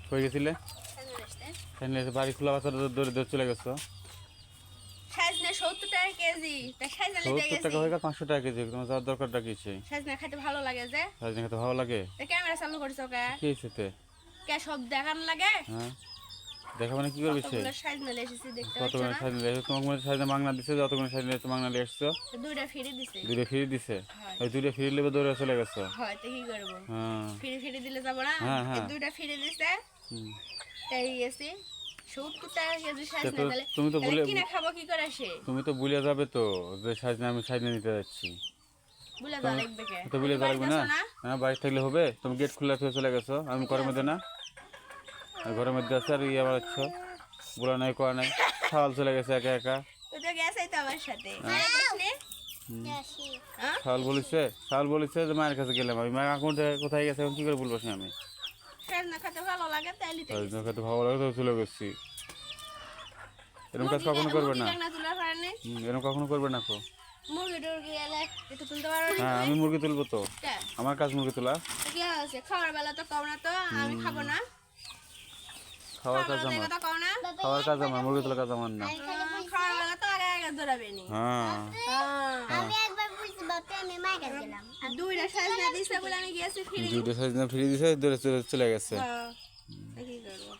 কই গেছিলে? সাইনে বাড়ি খোলা বাচ্চা দৌড়ে দৌড়ে চলে গেছো। সাজনা 70 টাকা কেজি, তা সাজনা নিতে 70 গেছি। টাকা হয়ে গেল 500 টাকা কেজি, তোমার যাওয়ার দরকারটা কি? সাজনা খেতে ভালো লাগে যে। সাজনা খেতে ভালো লাগে? তা ক্যামেরা চালু করছো কে? কি হয়েছে? কে সব দেখান লাগে? হ্যাঁ, দেখা মানে কি করবে সে? কতগুলো সাজনা এসেছি দেখতে পাচ্ছ কতগুলো না? সাজনা লেগেছে? তোমার মনে সাজনা মাংনা দিছে, যতগুলো সাজনা দিয়েছে মাংনা নিয়ে এসছো? দুইটা ফ্রি দিছে। দুইটা ফ্রি দিছে? হয়। ওই দুইটা ফ্রি লেবে দৌড়ে চলে গেছো? হয়, তো কি করব? হ্যাঁ ফ্রি দিলে যাব না? হ্যাঁ, এই হ্যাঁ। দুইটা ফ্রি দিছে। হুম। তাই গেছি 70 টাকা কেজি সাজনা, তো তাহলে তুমি তো তাহলে বলে কিনা খাবো কি করে সে? তুমি তো ভুলে যাবে তো যে সাজনা আমি সাজনা নিতে যাচ্ছি। বুলা যা লাগবে কে? তো ভুলে বাড়ি যাবে না? যাচ্ছো না? হ্যাঁ, বাড়ি থাকলে হবে? তুমি গেট খুলে ফেলে চলে গেছো, আমি ঘরের মধ্যে না? আর ঘরের মধ্যে আছে আর ইয়ে আবার আছো, বলা নাই করা নাই, ছাওয়াল চলে গেছে একা একা। তুই তো গেছাই তো আমার সাথে। মায়ের বসলে? হ্যাঁ? ছাওয়াল বলেছে যে মায়ের কাছে গেলাম আমি, মায়ের আকুন্টে কোথায় গেছে এখন কি করে বলবো সে? আমি সাজনা খেতে ভালো লাগে তাই নিতে গেছি। সাজনা খেতে ভালো লাগে তো চলে গেছি। এরকম কাজ কখনো করবে না। মুরগি তুলার কারণে এরকম কখনো করবে না। মুরগি টুরগি এলে একটু তুলতে পারো না? হ্যাঁ, আমি মুরগি তুলবো তো, কে? আমার কাজ মুরগি তোলা। তো কি হয়েছে? খাওয়ার বেলা তো কও না তো, আমি খাবো না। খাওয়ার কাজ খাওয়ার বেলা আমার, তো কও না। খাওয়ার কাজ আমার, মুরগি তোলা কাজ আমার না। খাওয়ার বেলা তো আগে আগে দৌড়াবে নি। হ্যাঁ, আমি একবার বুঝতে পারতে আমি মায়ের কাছে গেলাম। দুইটা সাজনা দিছে বলে আমি গেছি ফিরে। দুইটা সাজনা ফ্রি দিছে, দৌড়ে চলে গেছে। হ্যাঁ, তা কি করবো?